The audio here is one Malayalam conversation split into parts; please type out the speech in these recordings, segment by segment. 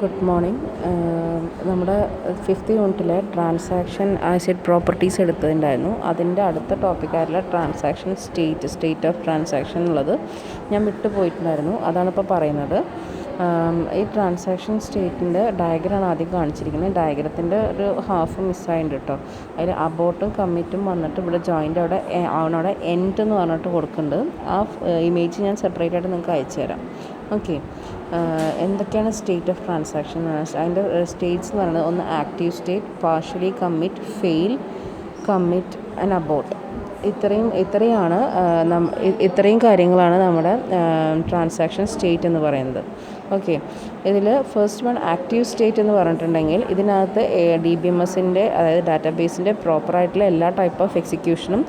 Good morning. നമ്മുടെ ഫിഫ്ത്ത് യൂണിറ്റിലെ ട്രാൻസാക്ഷൻ ആസിഡ് പ്രോപ്പർട്ടീസ് എടുത്തതുണ്ടായിരുന്നു. അതിൻ്റെ അടുത്ത ടോപ്പിക്കായിട്ടുള്ള ട്രാൻസാക്ഷൻ സ്റ്റേറ്റ് ഓഫ് ട്രാൻസാക്ഷൻ ഉള്ളത് ഞാൻ വിട്ടുപോയിട്ടുണ്ടായിരുന്നു. അതാണിപ്പോൾ പറയുന്നത്. ഈ ട്രാൻസാക്ഷൻ സ്റ്റേറ്റിൻ്റെ ഡയഗ്രാമാണ് ആദ്യം കാണിച്ചിരിക്കുന്നത്. ഡയഗ്രത്തിൻ്റെ ഒരു ഹാഫ് മിസ്സായിട്ടുണ്ട് കേട്ടോ. അതിൽ അബോട്ടും കമ്മിറ്റും വന്നിട്ട് ഇവിടെ ജോയിൻ്റ് അവിടെ എൻഡ് എന്ന് പറഞ്ഞിട്ട് കൊടുക്കുന്നുണ്ട്. ആ ഇമേജ് ഞാൻ സെപ്പറേറ്റ് ആയിട്ട് നിങ്ങൾക്ക് അയച്ചു തരാം. ഓക്കെ. എന്തൊക്കെയാണ് സ്റ്റേറ്റ് ഓഫ് ട്രാൻസാക്ഷൻ എന്ന് പറഞ്ഞാൽ അതിൻ്റെ സ്റ്റേറ്റ്സ് എന്ന് പറയുന്നത് ഒന്ന് active state, partially commit, fail, commit and abort. ഇത്രയും കാര്യങ്ങളാണ് നമ്മുടെ ട്രാൻസാക്ഷൻ സ്റ്റേറ്റ് എന്ന് പറയുന്നത്. ഓക്കെ. ഇതിൽ ഫസ്റ്റ് വൺ ആക്റ്റീവ് സ്റ്റേറ്റ് എന്ന് പറഞ്ഞിട്ടുണ്ടെങ്കിൽ ഇതിനകത്ത് DBMSൻ്റെ അതായത് ഡാറ്റാബേസിൻ്റെ പ്രോപ്പറായിട്ടുള്ള എല്ലാ ടൈപ്പ് ഓഫ് എക്സിക്യൂഷനും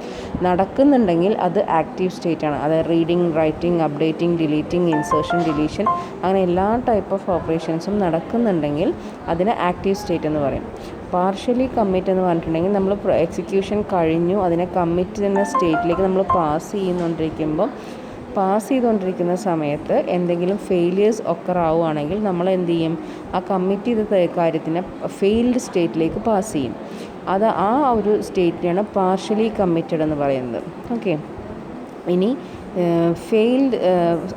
നടക്കുന്നുണ്ടെങ്കിൽ അത് ആക്റ്റീവ് സ്റ്റേറ്റ് ആണ്. അതായത് reading, writing, updating, deleting, insertion, deletion അങ്ങനെ എല്ലാ ടൈപ്പ് ഓഫ് ഓപ്പറേഷൻസും നടക്കുന്നുണ്ടെങ്കിൽ അതിന് ആക്റ്റീവ് സ്റ്റേറ്റ് എന്ന് പറയും. പാർഷ്യലി കമ്മിറ്റ് എന്ന് പറഞ്ഞിട്ടുണ്ടെങ്കിൽ നമ്മൾ എക്സിക്യൂഷൻ കഴിഞ്ഞു, അതിനെ കമ്മിറ്റ് എന്ന സ്റ്റേറ്റിലേക്ക് നമ്മൾ പാസ് ചെയ്തുകൊണ്ടിരിക്കുന്ന സമയത്ത് എന്തെങ്കിലും ഫെയിലിയേഴ്സ് ആവുകയാണെങ്കിൽ നമ്മൾ എന്ത് ചെയ്യും? ആ കമ്മിറ്റ് ചെയ്ത കാര്യത്തിനെ ഫെയിൽഡ് സ്റ്റേറ്റിലേക്ക് പാസ് ചെയ്യും. ആ ഒരു സ്റ്റേറ്റിനെയാണ് പാർഷ്യലി കമ്മിറ്റഡ് എന്ന് പറയുന്നത്. ഓക്കെ. ഇനി ഫെയിൽഡ്,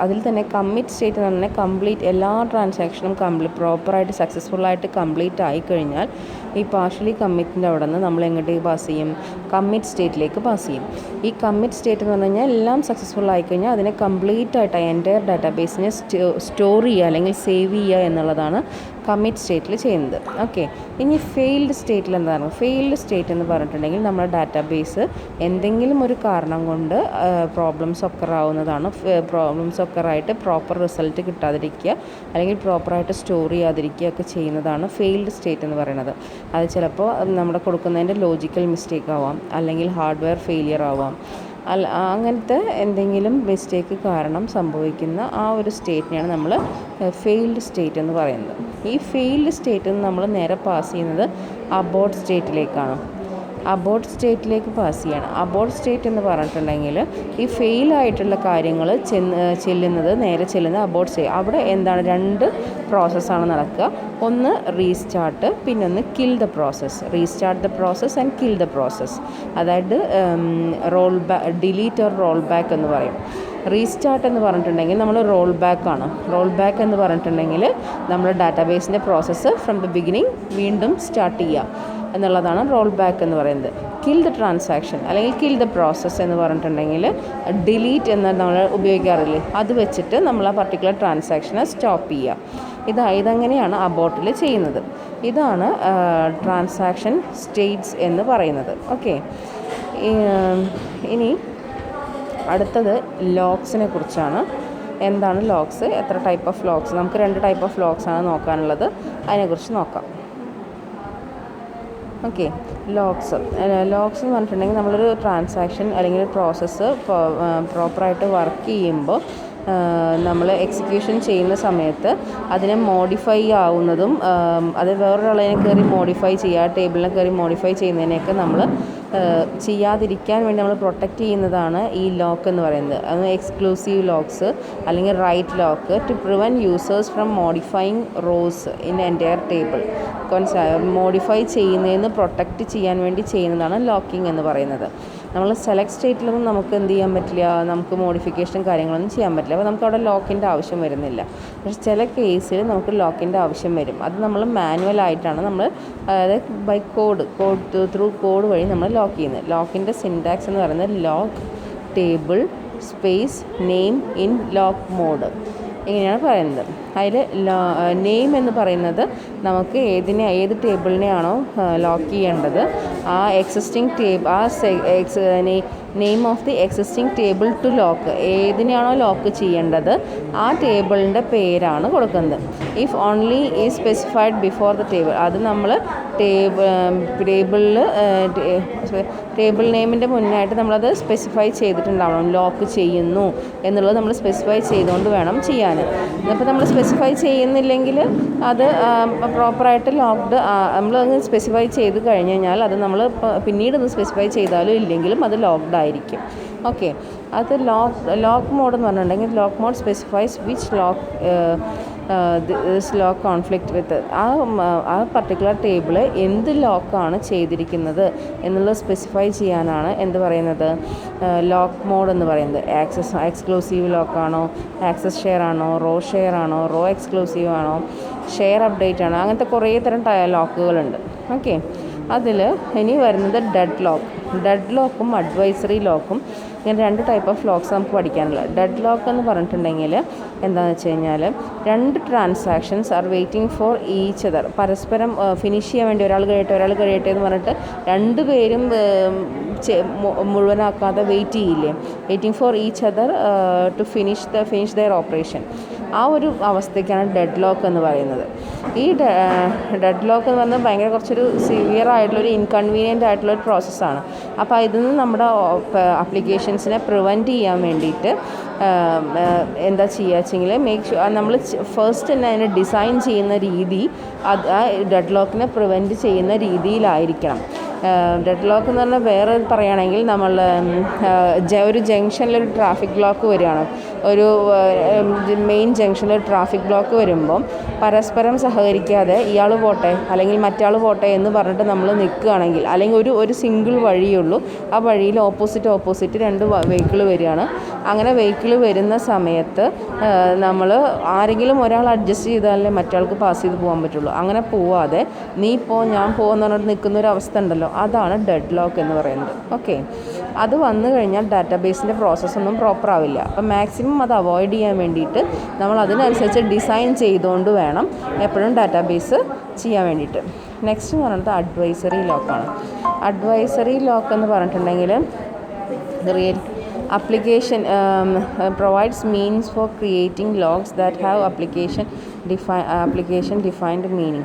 അതിൽ തന്നെ കമ്മിറ്റ് സ്റ്റേറ്റ് എന്ന് പറഞ്ഞാൽ കംപ്ലീറ്റ് എല്ലാ ട്രാൻസാക്ഷനും പ്രോപ്പറായിട്ട് സക്സസ്ഫുള്ളായിട്ട് കംപ്ലീറ്റ് ആയിക്കഴിഞ്ഞാൽ ഈ പാർഷ്യലി കമ്മിറ്റിൻ്റെ അവിടെ നിന്ന് നമ്മൾ എങ്ങോട്ടേക്ക് പാസ് ചെയ്യും? കമ്മിറ്റ് സ്റ്റേറ്റിലേക്ക് പാസ് ചെയ്യും. ഈ കമ്മിറ്റ് സ്റ്റേറ്റ് എന്ന് പറഞ്ഞു കഴിഞ്ഞാൽ എല്ലാം സക്സസ്ഫുൾ ആയിക്കഴിഞ്ഞാൽ അതിനെ കംപ്ലീറ്റ് ആയിട്ട് എൻ്റയർ ഡാറ്റാബേസിനെ സ്റ്റോർ ചെയ്യുക അല്ലെങ്കിൽ സേവ് ചെയ്യുക എന്നുള്ളതാണ് കമ്മിറ്റ് സ്റ്റേറ്റിൽ ചെയ്യുന്നത്. ഓക്കെ. ഇനി ഫെയിൽഡ് സ്റ്റേറ്റിൽ എന്താണ്? ഫെയിൽഡ് സ്റ്റേറ്റ് എന്ന് പറഞ്ഞിട്ടുണ്ടെങ്കിൽ നമ്മുടെ ഡാറ്റാബേസ് എന്തെങ്കിലും ഒരു കാരണം കൊണ്ട് പ്രോബ്ലംസ് ആവുന്നതാണ്. പ്രോബ്ലംസ് ആയിട്ട് പ്രോപ്പർ റിസൾട്ട് കിട്ടാതിരിക്കുക അല്ലെങ്കിൽ പ്രോപ്പറായിട്ട് സ്റ്റോർ ചെയ്യാതിരിക്കുക ഒക്കെ ചെയ്യുന്നതാണ് ഫെയിൽഡ് സ്റ്റേറ്റ് എന്ന് പറയുന്നത്. അത് ചിലപ്പോൾ നമ്മുടെ കൊടുക്കുന്നതിൻ്റെ ലോജിക്കൽ മിസ്റ്റേക്ക് ആവാം, അല്ലെങ്കിൽ ഹാർഡ്വെയർ ഫെയിലിയർ ആവാം, അങ്ങനത്തെ എന്തെങ്കിലും മിസ്റ്റേക്ക് കാരണം സംഭവിക്കുന്ന ആ ഒരു സ്റ്റേറ്റിനെയാണ് നമ്മൾ ഫെയിൽഡ് സ്റ്റേറ്റ് എന്ന് പറയുന്നത്. ഈ ഫെയിൽഡ് സ്റ്റേറ്റിൽ നിന്ന് നമ്മൾ നേരെ പാസ് ചെയ്യുന്നത് അബോട്ട് സ്റ്റേറ്റിലേക്കാണ്. അബോട്ട് സ്റ്റേറ്റിലേക്ക് പാസ് ചെയ്യണം. അബോട്ട് സ്റ്റേറ്റ് എന്ന് പറഞ്ഞിട്ടുണ്ടെങ്കിൽ ഈ ഫെയിലായിട്ടുള്ള കാര്യങ്ങൾ നേരെ ചെല്ലുന്നത് അബോട്ട് സ്റ്റേറ്റ്. അവിടെ എന്താണ്? രണ്ട് പ്രോസസ്സാണ് നടക്കുക. ഒന്ന് റീസ്റ്റാർട്ട്, പിന്നെ ഒന്ന് kill the process. Restart the process and kill the process. അതായത് ഡിലീറ്റ് ഓർ റോൾ ബാക്ക് എന്ന് പറയും. റീസ്റ്റാർട്ട് എന്ന് പറഞ്ഞിട്ടുണ്ടെങ്കിൽ നമ്മൾ റോൾ ബാക്കാണ്. റോൾ ബാക്ക് എന്ന് പറഞ്ഞിട്ടുണ്ടെങ്കിൽ നമ്മൾ ഡാറ്റാബേസിൻ്റെ പ്രോസസ്സ് ഫ്രം ദ ബിഗിനിങ് വീണ്ടും സ്റ്റാർട്ട് ചെയ്യുക എന്നുള്ളതാണ് റോൾ ബാക്ക് എന്ന് പറയുന്നത്. കിൽ ദ ട്രാൻസാക്ഷൻ അല്ലെങ്കിൽ കിൽ ദ പ്രോസസ്സ് എന്ന് പറഞ്ഞിട്ടുണ്ടെങ്കിൽ ഡിലീറ്റ് എന്ന് നമ്മൾ ഉപയോഗിക്കാറില്ലേ, അത് വെച്ചിട്ട് നമ്മൾ ആ പർട്ടിക്കുലർ ട്രാൻസാക്ഷനെ സ്റ്റോപ്പ് ചെയ്യുക. ഇതങ്ങനെയാണ് അബോട്ടിൽ ചെയ്യുന്നത്. ഇതാണ് ട്രാൻസാക്ഷൻ സ്റ്റേറ്റ്സ് എന്ന് പറയുന്നത്. ഓക്കെ. ഇനി അടുത്തത് ലോഗ്സിനെ കുറിച്ചാണ്. എന്താണ് ലോഗ്സ്? എത്ര ടൈപ്പ് ഓഫ് ലോഗ്സ്? നമുക്ക് 2 ടൈപ്പ് ഓഫ് ലോഗ്സാണ് നോക്കാനുള്ളത്. അതിനെക്കുറിച്ച് നോക്കാം. ഓക്കെ. ലോഗ്സ് എന്ന് പറഞ്ഞിട്ടുണ്ടെങ്കിൽ നമ്മളൊരു ട്രാൻസാക്ഷൻ അല്ലെങ്കിൽ പ്രോസസ്സ് പ്രോപ്പറായിട്ട് വർക്ക് ചെയ്യുമ്പോൾ നമ്മൾ എക്സിക്യൂഷൻ ചെയ്യുന്ന സമയത്ത് അതിനെ മോഡിഫൈ ആവുന്നതും അത് വേറൊരാളെ കയറി മോഡിഫൈ ചെയ്യുക, ടേബിളിനെ കയറി മോഡിഫൈ ചെയ്യുന്നതിനെയൊക്കെ നമ്മൾ ചെയ്യാതിരിക്കാൻ വേണ്ടി നമ്മൾ പ്രൊട്ടക്റ്റ് ചെയ്യുന്നതാണ് ഈ ലോക്ക് എന്ന് പറയുന്നത്. അത് എക്സ്ക്ലൂസീവ് ലോക്സ് അല്ലെങ്കിൽ write lock to prevent users from modifying rows in entire table. Modify ചെയ്യുന്നതിന് പ്രൊട്ടക്റ്റ് ചെയ്യാൻ വേണ്ടി ചെയ്യുന്നതാണ് ലോക്കിംഗ് എന്ന് പറയുന്നത്. നമ്മൾ സെലക്ട് സ്റ്റേറ്റിലൊന്നും നമുക്ക് എന്ത് ചെയ്യാൻ പറ്റില്ല, നമുക്ക് മോഡിഫിക്കേഷൻ കാര്യങ്ങളൊന്നും ചെയ്യാൻ പറ്റില്ല. അപ്പോൾ നമുക്ക് അവിടെ ലോക്കിൻ്റെ ആവശ്യം വരുന്നില്ല. പക്ഷേ ചില കേസിൽ നമുക്ക് ലോക്കിൻ്റെ ആവശ്യം വരും. അത് നമ്മൾ മാനുവലായിട്ടാണ് നമ്മൾ, അതായത് ബൈ ത്രൂ കോഡ് വഴി നമ്മൾ ലോക്ക് ചെയ്യുന്നത്. ലോക്കിൻ്റെ സിൻടാക്സ് എന്ന് പറയുന്നത് lock table space name in lock mode ഇങ്ങനെയാണ് പറയുന്നത്. അതിൽ നെയിം എന്ന് പറയുന്നത് നമുക്ക് ഏത് ടേബിളിനെയാണോ ലോക്ക് ചെയ്യേണ്ടത് ആ existing name of the existing table to lock, ഏതിനെയാണോ ലോക്ക് ചെയ്യേണ്ടത് ആ ടേബിളിൻ്റെ പേരാണ് കൊടുക്കുന്നത്. If only is specified before the table, അത് നമ്മൾ ടേബിൾ നെയിമിൻ്റെ മുന്നായിട്ട് നമ്മളത് സ്പെസിഫൈ ചെയ്തിട്ടുണ്ടാവണം. ലോക്ക് ചെയ്യുന്നു എന്നുള്ളത് നമ്മൾ സ്പെസിഫൈ ചെയ്തുകൊണ്ട് വേണം ചെയ്യാൻ. അപ്പോൾ നമ്മൾ സ്പെസിഫൈ ചെയ്യുന്നില്ലെങ്കിൽ അത് പ്രോപ്പറായിട്ട് നമ്മളത് സ്പെസിഫൈ ചെയ്ത് കഴിഞ്ഞ് കഴിഞ്ഞാൽ അത് നമ്മൾ പിന്നീട് ഒന്ന് സ്പെസിഫൈ ചെയ്താലും ഇല്ലെങ്കിലും അത് ലോക്ക്ഡ് ആയിരിക്കും. ഓക്കെ. അത് ലോക്ക് മോഡ് എന്ന് പറഞ്ഞിട്ടുണ്ടെങ്കിൽ lock mode specifies which lock this lock conflict with ആ പർട്ടിക്കുലർ ടേബിൾ എന്ത് ലോക്കാണ് ചെയ്തിരിക്കുന്നത് എന്നുള്ളത് സ്പെസിഫൈ ചെയ്യാനാണ് എന്ത് പറയുന്നത്, ലോക്ക് മോഡ് എന്ന് പറയുന്നത്. എക്സ്ക്ലൂസീവ് ലോക്കാണോ, ആക്സസ് ഷെയർ ആണോ, റോ ഷെയർ ആണോ, റോ എക്സ്ക്ലൂസീവ് ആണോ, ഷെയർ അപ്ഡേറ്റ് ആണോ, അങ്ങനത്തെ കുറേ തരം ലോക്കുകളുണ്ട്. ഓക്കെ, അതിൽ ഇനി വരുന്നത് ഡെഡ് ലോക്കും അഡ്വൈസറി ലോക്കും. ഇങ്ങനെ 2 ടൈപ്പ് ഓഫ് ലോക്സ് നമുക്ക് പഠിക്കാനുള്ളത്. ഡെഡ് ലോക്ക് എന്ന് പറഞ്ഞിട്ടുണ്ടെങ്കിൽ എന്താണെന്ന് വെച്ച് കഴിഞ്ഞാൽ 2 transactions are waiting for each other. പരസ്പരം ഫിനിഷ് ചെയ്യാൻ വേണ്ടി ഒരാൾ കഴിയട്ടെ എന്ന് പറഞ്ഞിട്ട് 2 പേരും മുഴുവനാക്കാതെ വെയിറ്റ് ചെയ്യില്ലേ, waiting for each other to finish their operation. ആ ഒരു അവസ്ഥയ്ക്കാണ് ഡെഡ് ലോക്ക് എന്ന് പറയുന്നത്. ഈ ഡെഡ് ലോക്ക് എന്ന് പറയുന്നത് ഭയങ്കര കുറച്ചൊരു സിവിയർ ആയിട്ടുള്ളൊരു ഇൻകൺവീനിയൻ്റ് ആയിട്ടുള്ളൊരു പ്രോസസ്സാണ്. അപ്പോൾ ഇതിൽ നിന്ന് നമ്മുടെ ആപ്ലിക്കേഷൻസിനെ പ്രിവെൻറ്റ് ചെയ്യാൻ വേണ്ടിയിട്ട് എന്താ ചെയ്യുക വെച്ചെങ്കിൽ നമ്മൾ ഫസ്റ്റ് തന്നെ അതിനെ ഡിസൈൻ ചെയ്യുന്ന രീതി ആ ഡെഡ് ലോക്കിനെ പ്രിവെൻറ്റ് ചെയ്യുന്ന രീതിയിലായിരിക്കണം. ഡെഡ് ലോക്ക് എന്ന് പറഞ്ഞാൽ വേറെ പറയുകയാണെങ്കിൽ നമ്മൾ ഒരു ജംഗ്ഷനിലൊരു ട്രാഫിക് ബ്ലോക്ക് വരികയാണ്, ഒരു മെയിൻ ജംഗ്ഷനിൽ ട്രാഫിക് ബ്ലോക്ക് വരുമ്പം പരസ്പരം സഹകരിക്കാതെ ഇയാൾ പോട്ടെ അല്ലെങ്കിൽ മറ്റാൾ പോട്ടെ എന്ന് പറഞ്ഞിട്ട് നമ്മൾ നിൽക്കുകയാണെങ്കിൽ, അല്ലെങ്കിൽ ഒരു സിംഗിൾ വഴിയുള്ളൂ, ആ വഴിയിൽ ഓപ്പോസിറ്റ് 2 വെഹിക്കിൾ വരികയാണ്. അങ്ങനെ വെഹിക്കിൾ വരുന്ന സമയത്ത് നമ്മൾ ആരെങ്കിലും ഒരാൾ അഡ്ജസ്റ്റ് ചെയ്താലേ മറ്റാൾക്ക് പാസ് ചെയ്ത് പോകാൻ പറ്റുള്ളൂ. അങ്ങനെ പോവാതെ നീ ഞാൻ പോകുമെന്ന് പറഞ്ഞിട്ട് നിൽക്കുന്നൊരവസ്ഥ ഉണ്ടല്ലോ, അതാണ് ഡെഡ് ലോക്ക് എന്ന് പറയുന്നത്. ഓക്കെ, അത് വന്നു കഴിഞ്ഞാൽ ഡാറ്റാബേസിൻ്റെ പ്രോസസ്സൊന്നും പ്രോപ്പർ ആവില്ല. അപ്പം മാക്സിമം അത് അവോയ്ഡ് ചെയ്യാൻ വേണ്ടിയിട്ട് നമ്മൾ അതിനനുസരിച്ച് ഡിസൈൻ ചെയ്തുകൊണ്ട് വേണം എപ്പോഴും ഡാറ്റാബേസ് ചെയ്യാൻ വേണ്ടിയിട്ട്. നെക്സ്റ്റ് എന്ന് പറയുന്നത് അഡ്വൈസറി ലോക്കാണ്. അഡ്വൈസറി ലോക്ക് എന്ന് പറഞ്ഞിട്ടുണ്ടെങ്കിൽ application provides means for creating logs that have application defined meaning.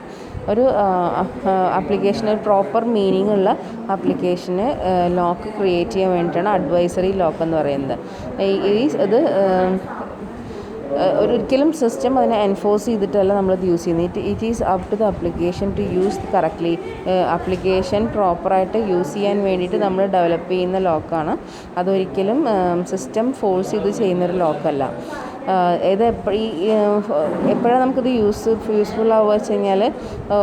ഒരു ആപ്ലിക്കേഷന് പ്രോപ്പർ മീനിങ് ഉള്ള ആപ്ലിക്കേഷന് ലോക്ക് ക്രിയേറ്റ് ചെയ്യാൻ വേണ്ടിയിട്ടാണ് അഡ്വൈസറി ലോക്ക് എന്ന് പറയുന്നത്. ഇത് ഒരിക്കലും സിസ്റ്റം അതിനെ എൻഫോഴ്സ് ചെയ്തിട്ടല്ല നമ്മളത് യൂസ് ചെയ്യുന്നത്. It is up to the application to use correctly. Application പ്രോപ്പറായിട്ട് യൂസ് ചെയ്യാൻ വേണ്ടിയിട്ട് നമ്മൾ ഡെവലപ്പ് ചെയ്യുന്ന ലോക്കാണ്. അതൊരിക്കലും സിസ്റ്റം ഫോഴ്സ് ചെയ്ത് ചെയ്യുന്നൊരു ലോക്കല്ല. ഇത് എപ്പോഴാണ് നമുക്കിത് യൂസ്ഫുൾ ആവുക വെച്ച് കഴിഞ്ഞാൽ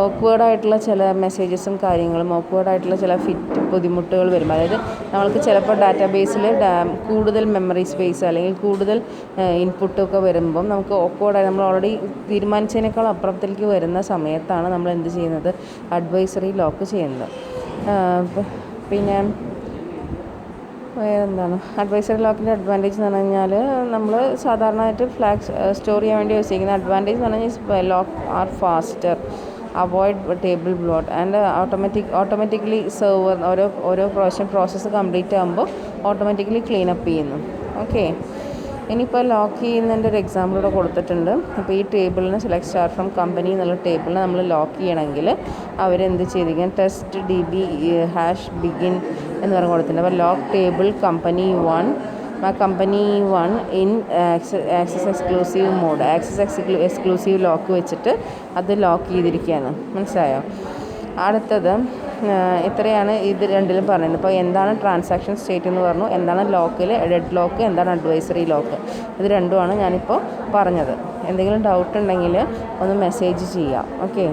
ഓക്വേർഡായിട്ടുള്ള ചില മെസ്സേജസും കാര്യങ്ങളും, ഓക്വേർഡായിട്ടുള്ള ചില ബുദ്ധിമുട്ടുകൾ വരുമ്പോൾ, അതായത് നമ്മൾക്ക് ചിലപ്പോൾ ഡാറ്റാബേസിൽ കൂടുതൽ മെമ്മറി സ്പേസ് അല്ലെങ്കിൽ കൂടുതൽ ഇൻപുട്ടൊക്കെ വരുമ്പം നമുക്ക് ഓക്വേർഡായി നമ്മൾ ഓൾറെഡി തീരുമാനിച്ചതിനേക്കാൾ അപ്പുറത്തേക്ക് വരുന്ന സമയത്താണ് നമ്മൾ എന്ത് ചെയ്യുന്നത്, അഡ്വൈസറി ലോക്ക് ചെയ്യുന്നത്. പിന്നെ വേറെന്താണ് അഡ്വൈസറി ലോക്കിൻ്റെ അഡ്വാൻറ്റേജ് എന്ന് പറഞ്ഞു കഴിഞ്ഞാൽ, നമ്മൾ സാധാരണയായിട്ട് ഫ്ലാഗ് സ്റ്റോർ ചെയ്യാൻ വേണ്ടി യൂസ് ചെയ്യുന്ന അഡ്വാൻറ്റേജ് എന്ന് പറഞ്ഞാൽ lock are faster, avoid table bloat and automatically server ഓരോ പ്രാവശ്യം പ്രോസസ്സ് കംപ്ലീറ്റ് ആകുമ്പോൾ ഓട്ടോമാറ്റിക്കലി ക്ലീൻ അപ്പ് ചെയ്യുന്നു. ഓക്കെ, ഇനിയിപ്പോൾ ലോക്ക് ചെയ്യുന്നതിൻ്റെ ഒരു എക്സാമ്പിൾ ഇവിടെ കൊടുത്തിട്ടുണ്ട്. അപ്പോൾ ഈ ടേബിളിന് സെലക്ട് സ്റ്റാർ ഫ്രം കമ്പനി എന്നുള്ള ടേബിളിനെ നമ്മൾ ലോക്ക് ചെയ്യണമെങ്കിൽ അവരെന്ത് ചെയ്തിരിക്കണം, ടെസ്റ്റ് DB #begin എന്ന് പറഞ്ഞ് കൊടുത്തിട്ടുണ്ട്. അപ്പോൾ lock table company 1 in access exclusive mode, exclusive lock വെച്ചിട്ട് അത് ലോക്ക് ചെയ്തിരിക്കുകയാണ്. മനസ്സിലായോ? അടുത്തത് ഇത്രയാണ് ഇത് രണ്ടിലും പറയുന്നത്. ഇപ്പോൾ എന്താണ് ട്രാൻസാക്ഷൻ സ്റ്റേറ്റ് എന്ന് പറഞ്ഞു, എന്താണ് ഡെഡ് ലോക്ക്, എന്താണ് അഡ്വൈസറി ലോക്ക്, ഇത് രണ്ടുമാണ് ഞാനിപ്പോൾ പറഞ്ഞത്. എന്തെങ്കിലും ഡൗട്ട് ഉണ്ടെങ്കിൽ ഒന്ന് മെസ്സേജ് ചെയ്യാം. ഓക്കെ.